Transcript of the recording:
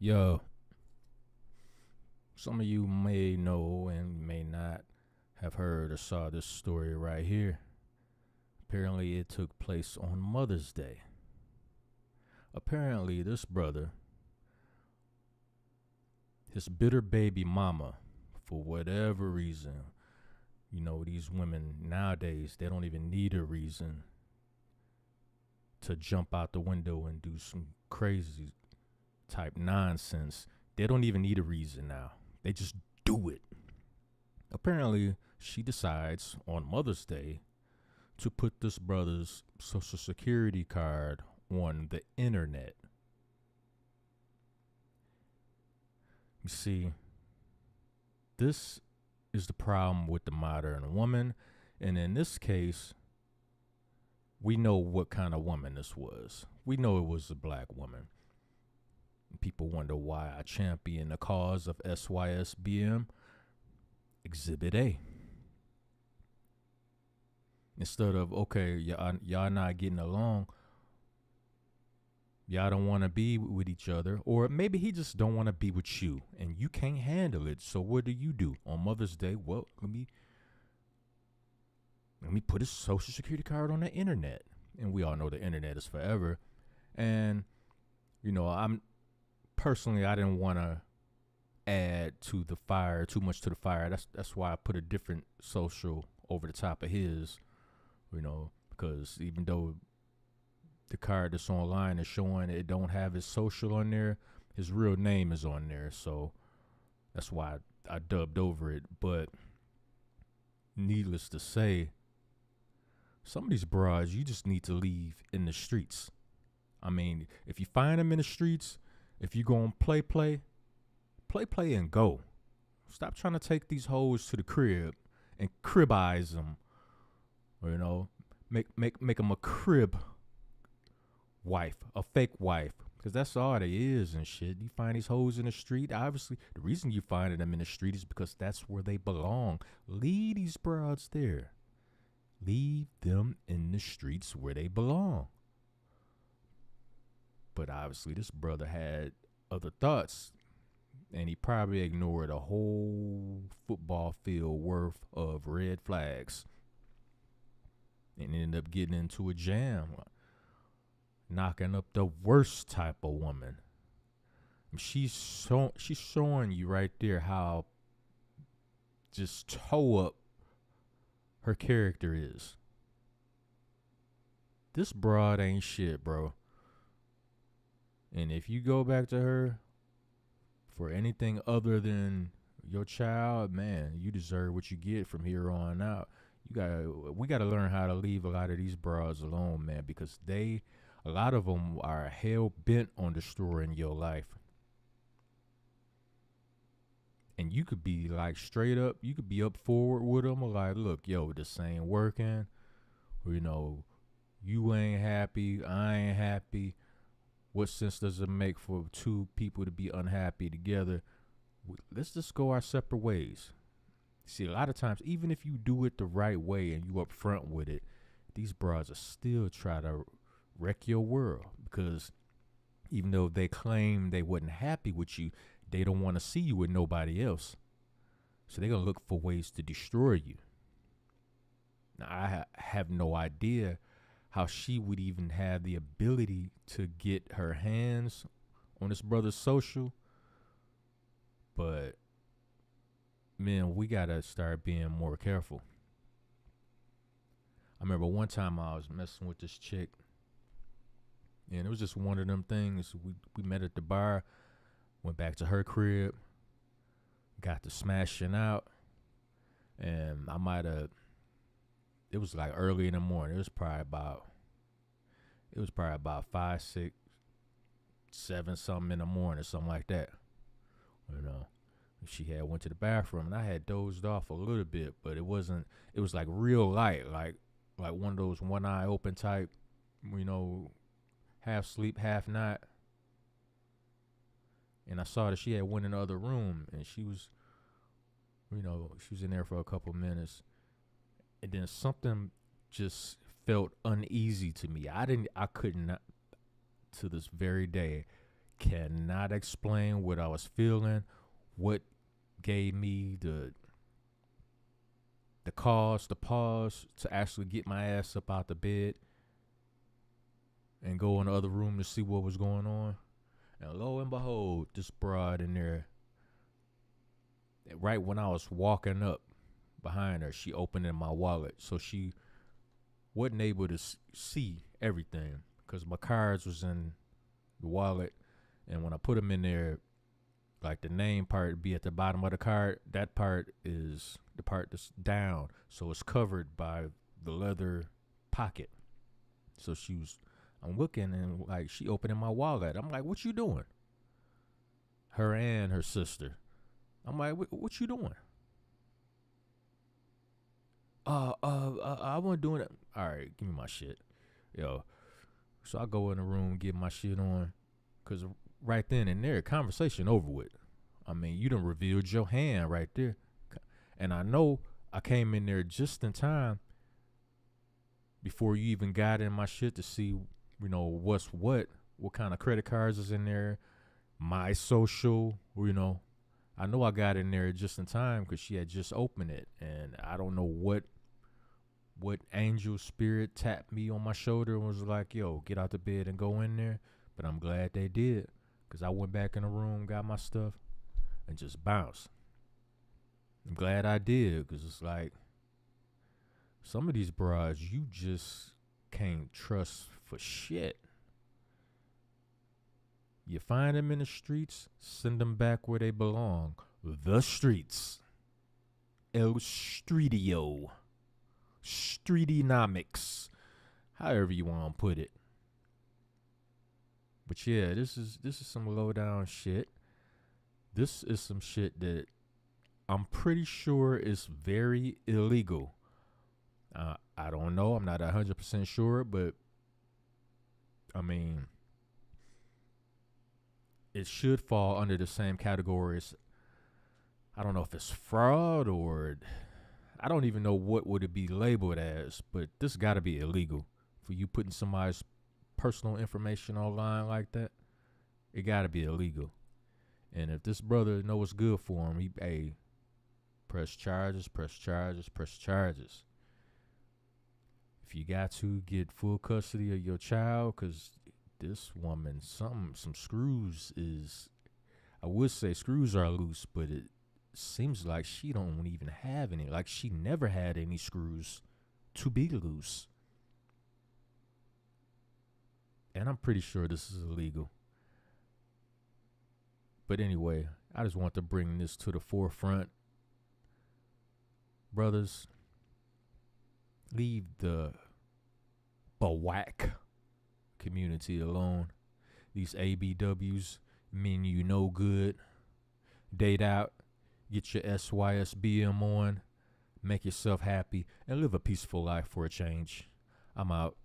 Yo, some of you may know and may not have heard or saw this story right here. Apparently, it took place on Mother's Day. Apparently, this brother, his bitter baby mama, for whatever reason, these women nowadays, they don't even need a reason to jump out the window and do some crazy type nonsense. They don't even need a reason now. They just do it. Apparently, she decides on Mother's Day to put this brother's social security card on the internet. You see, this is the problem with the modern woman. And in this case, we know what kind of woman this was. We know it was a black woman. People wonder why I champion the cause of SYSBM. Exhibit A. Instead of, okay, y'all not getting along, y'all don't want to be with each other, or maybe he just don't want to be with you, and you can't handle it. So what do? On Mother's Day? Well, let me put his social security card on the internet. And we all know the internet is forever. And, I'm personally, I didn't want to add to the fire, too much to the fire. That's why I put a different social over the top of his, because even though the card that's online is showing it don't have his social on there, his real name is on there. So that's why I dubbed over it. But needless to say, some of these broads you just need to leave in the streets. I mean, if you find them in the streets, if you go on play and go. Stop trying to take these hoes to the crib and cribize them. Or, make them a crib wife, a fake wife. Because that's all they is and shit. You find these hoes in the street. Obviously, the reason you find them in the street is because that's where they belong. Leave these broads there. Leave them in the streets where they belong. But obviously, this brother had other thoughts. And he probably ignored a whole football field worth of red flags. And ended up getting into a jam. Knocking up the worst type of woman. She's showing you right there how just toe up her character is. This broad ain't shit, bro. And if you go back to her for anything other than your child, man, you deserve what you get from here on out. We gotta learn how to leave a lot of these broads alone, man, because a lot of them are hell bent on destroying your life. And you could be like straight up, you could be up forward with them, or like, look, yo, this ain't working. Or, you ain't happy, I ain't happy. What sense does it make for two people to be unhappy together? Let's just go our separate ways. See, a lot of times, even if you do it the right way and you up front with it, these broads are still try to wreck your world. Because even though they claim they wasn't happy with you, they don't want to see you with nobody else. So they're going to look for ways to destroy you. Now, I have no idea how she would even have the ability to get her hands on this brother's social. But, man, we got to start being more careful. I remember one time I was messing with this chick. And it was just one of them things. We met at the bar, went back to her crib, got to smashing out. And it was like early in the morning. It was probably about 5, 6, 7 something in the morning, something like that. She had went to the bathroom and I had dozed off a little bit, but it was like real light, like one of those one eye open type, half sleep, half not. And I saw that she had went in the other room and she was in there for a couple minutes. And then something just felt uneasy to me. I could not, to this very day, cannot explain what I was feeling, what gave me the pause to actually get my ass up out the bed and go in the other room to see what was going on. And lo and behold, this broad in there, right when I was walking up behind her, she opened in my wallet. So she wasn't able to see everything because my cards was in the wallet. And when I put them in there, like the name part be at the bottom of the card, that part is the part that's down. So it's covered by the leather pocket. So I'm looking and like she opening my wallet. I'm like, what you doing? Her and her sister. I'm like, what you doing? I wasn't doing it. All right, give me my shit. Yo. So I go in the room, get my shit on. Because right then and there, conversation over with. I mean, you done revealed your hand right there. And I know I came in there just in time before you even got in my shit to see, what's what kind of credit cards is in there, my social, I know I got in there just in time because she had just opened it. And I don't know what angel spirit tapped me on my shoulder and was like, yo, get out the bed and go in there. But I'm glad they did because I went back in the room, got my stuff, and just bounced. I'm glad I did because it's like some of these broads you just can't trust for shit. You find them in the streets, send them back where they belong. The streets. El Streetio. Streetonomics. However you want to put it. But yeah, this is some low down shit. This is some shit that I'm pretty sure is very illegal. I don't know. I'm not 100% sure, but I mean, it should fall under the same categories. I don't know if it's fraud or I don't even know what would it be labeled as, but this got to be illegal for you putting somebody's personal information online like that. It got to be illegal. And if this brother know what's good for him, press charges. If you got to get full custody of your child, because this woman, some screws I would say screws are loose, but it seems like she don't even have any. Like she never had any screws to be loose. And I'm pretty sure this is illegal. But anyway, I just want to bring this to the forefront. Brothers, leave the BAWAC community alone. These ABWs mean you no good. Date out, get your SYSBM on, make yourself happy, and live a peaceful life for a change. I'm out.